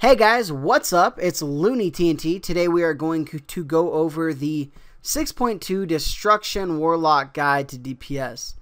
Hey guys, what's up? It's Looney TNT. Today we are going to go over the 6.2 Destruction Warlock Guide to DPS.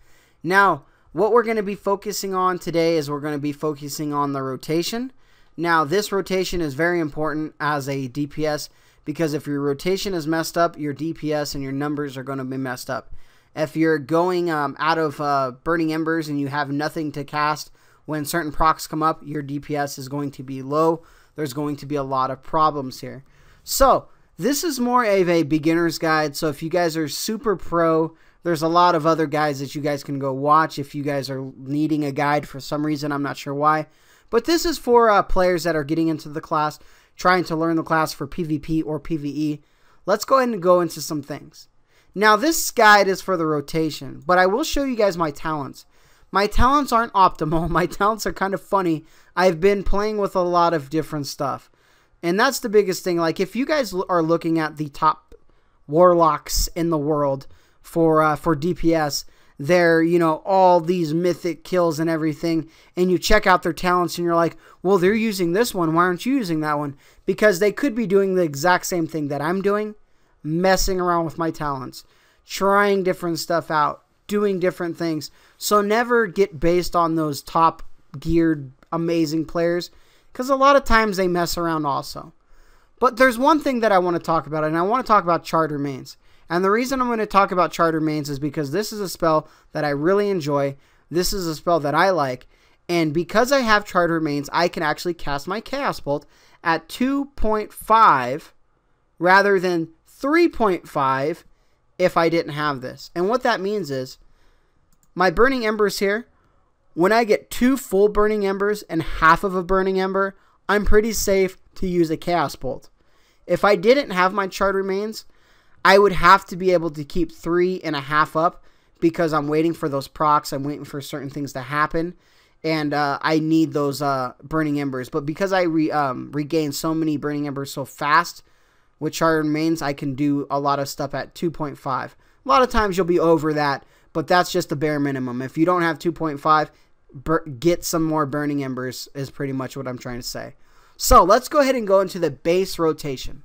Now, what we're going to be focusing on today is we're going to be focusing on the rotation. Now, this rotation is very important as a DPS because if your rotation is messed up, your DPS and your numbers are going to be messed up. If you're going out of Burning Embers and you have nothing to cast when certain procs come up, your DPS is going to be low. There's going to be a lot of problems here. So this is more of a beginner's guide. So if you guys are super pro, there's a lot of other guides that you guys can go watch if you guys are needing a guide for some reason. I'm not sure why. But this is for players that are getting into the class, trying to learn the class for PvP or PvE. Let's go ahead and go into some things. Now this guide is for the rotation, but I will show you guys my talents. My talents aren't optimal. My talents are kind of funny. I've been playing with a lot of different stuff. And that's the biggest thing. Like, if you guys are looking at the top warlocks in the world for DPS, they're, you know, all these mythic kills and everything, and you check out their talents and you're like, well, they're using this one. Why aren't you using that one? Because they could be doing the exact same thing that I'm doing, messing around with my talents, trying different stuff out, doing different things. So never get based on those top geared amazing players, because a lot of times they mess around also. But there's one thing that I want to talk about, and I want to talk about Charter Mains. And the reason I'm going to talk about Charter Mains is because this is a spell that I really enjoy. This is a spell that I like, and because I have Charter Mains, I can actually cast my Chaos Bolt at 2.5 rather than 3.5 if I didn't have this. And what that means is my Burning Embers here, when I get 2 full Burning Embers and half of a Burning Ember, I'm pretty safe to use a Chaos Bolt. If I didn't have my Charter Mains, I would have to be able to keep 3.5 up because I'm waiting for those procs. I'm waiting for certain things to happen, and I need those Burning Embers. But because I regain so many Burning Embers so fast with Charter Mains, I can do a lot of stuff at 2.5. A lot of times you'll be over that, but that's just the bare minimum. If you don't have 2.5, get some more Burning Embers is pretty much what I'm trying to say. So let's go ahead and go into the base rotation.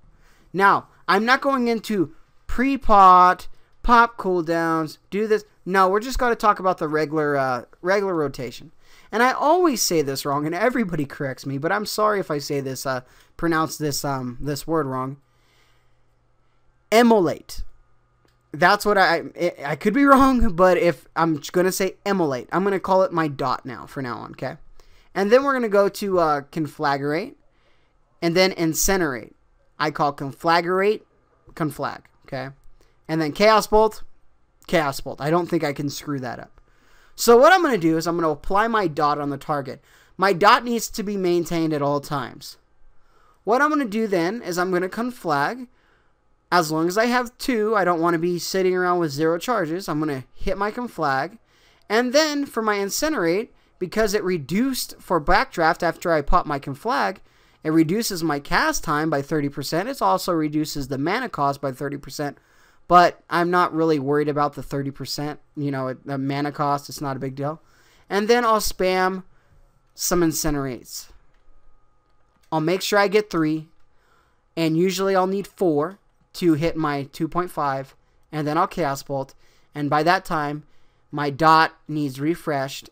Now, I'm not going into pre-pot, pop cooldowns, do this. No, we're just going to talk about the regular rotation. And I always say this wrong, and everybody corrects me, but I'm sorry if I say this, pronounce this this word wrong. Emulate. That's what I could be wrong, but if I'm going to say emulate, I'm going to call it my dot now, for now on, okay? And then we're going to go to conflagrate, and then incinerate. I call conflagrate, conflag, okay? And then Chaos Bolt, Chaos Bolt. I don't think I can screw that up. So what I'm going to do is I'm going to apply my dot on the target. My dot needs to be maintained at all times. What I'm going to do then is I'm going to conflag. As long as I have 2, I don't want to be sitting around with 0 charges. I'm going to hit my conflag. And then for my incinerate, because it reduced for backdraft after I pop my conflag, it reduces my cast time by 30%. It also reduces the mana cost by 30%. But I'm not really worried about the 30%. You know, the mana cost, it's not a big deal. And then I'll spam some incinerates. I'll make sure I get 3. And usually I'll need 4 to hit my 2.5, and then I'll Chaos Bolt, and by that time, my dot needs refreshed,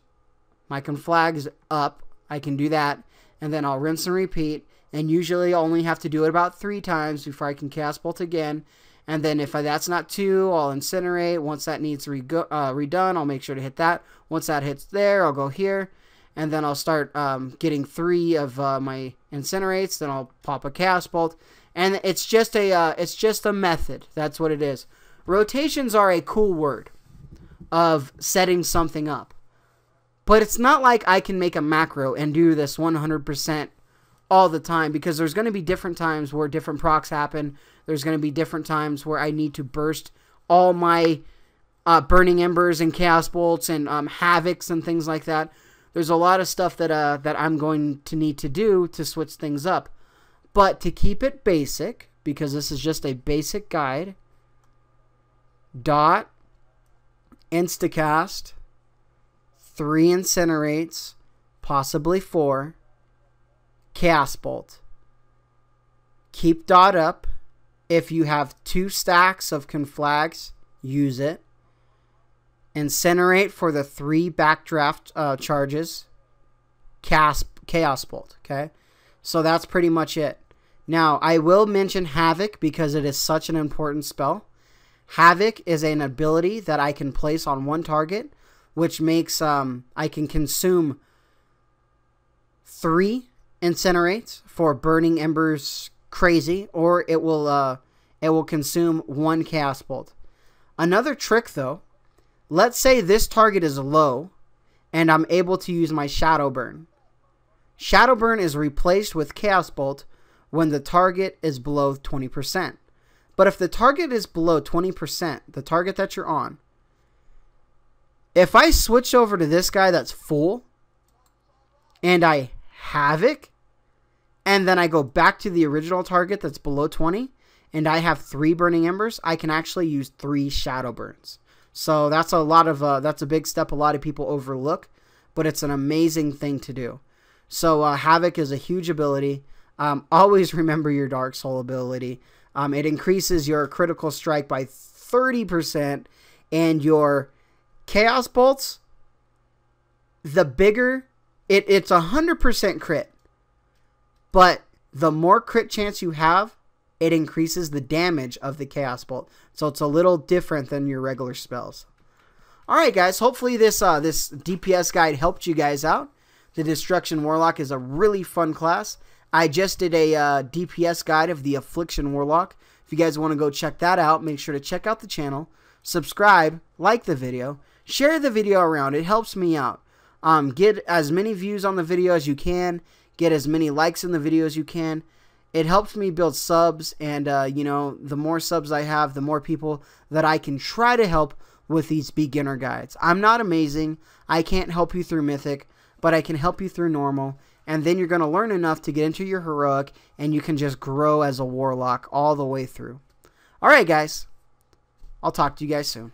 my conflag is up, I can do that, and then I'll rinse and repeat, and usually I'll only have to do it about 3 times before I can Chaos Bolt again, and then if that's not 2, I'll incinerate. Once that needs redone, I'll make sure to hit that. Once that hits there, I'll go here, and then I'll start getting 3 of my incinerates, then I'll pop a Chaos Bolt. And it's just a method. That's what it is. Rotations are a cool word of setting something up. But it's not like I can make a macro and do this 100% all the time, because there's going to be different times where different procs happen. There's going to be different times where I need to burst all my Burning Embers and Chaos Bolts and Havocs and things like that. There's a lot of stuff that I'm going to need to do to switch things up. But to keep it basic, because this is just a basic guide, dot, instacast, 3 incinerates, possibly 4, Chaos Bolt. Keep dot up. If you have 2 stacks of conflags, use it. Incinerate for the 3 backdraft charges. Chaos Bolt, okay? So that's pretty much it. Now, I will mention Havoc because it is such an important spell. Havoc is an ability that I can place on one target, which makes I can consume 3 Incinerates for Burning Embers crazy, or it will consume 1 Chaos Bolt. Another trick though, let's say this target is low and I'm able to use my Shadow Burn. Shadow Burn is replaced with Chaos Bolt when the target is below 20%. But if the target is below 20%, the target that you're on, if I switch over to this guy that's full and I Havoc, and then I go back to the original target that's below 20, and I have 3 Burning Embers, I can actually use 3 Shadow Burns. So that's that's a big step a lot of people overlook, but it's an amazing thing to do. So Havoc is a huge ability. Always remember your Dark Soul ability. It increases your critical strike by 30%, and your Chaos Bolts, the bigger, it's 100% crit. But the more crit chance you have, it increases the damage of the Chaos Bolt. So it's a little different than your regular spells. Alright guys, hopefully this DPS guide helped you guys out. The Destruction Warlock is a really fun class. I just did a DPS guide of the Affliction Warlock. If you guys want to go check that out, make sure to check out the channel. Subscribe, like the video, share the video around. It helps me out. Get as many views on the video as you can. Get as many likes in the video as you can. It helps me build subs, and you know, the more subs I have, the more people that I can try to help with these beginner guides. I'm not amazing. I can't help you through Mythic, but I can help you through normal, and then you're going to learn enough to get into your heroic, and you can just grow as a warlock all the way through. Alright guys, I'll talk to you guys soon.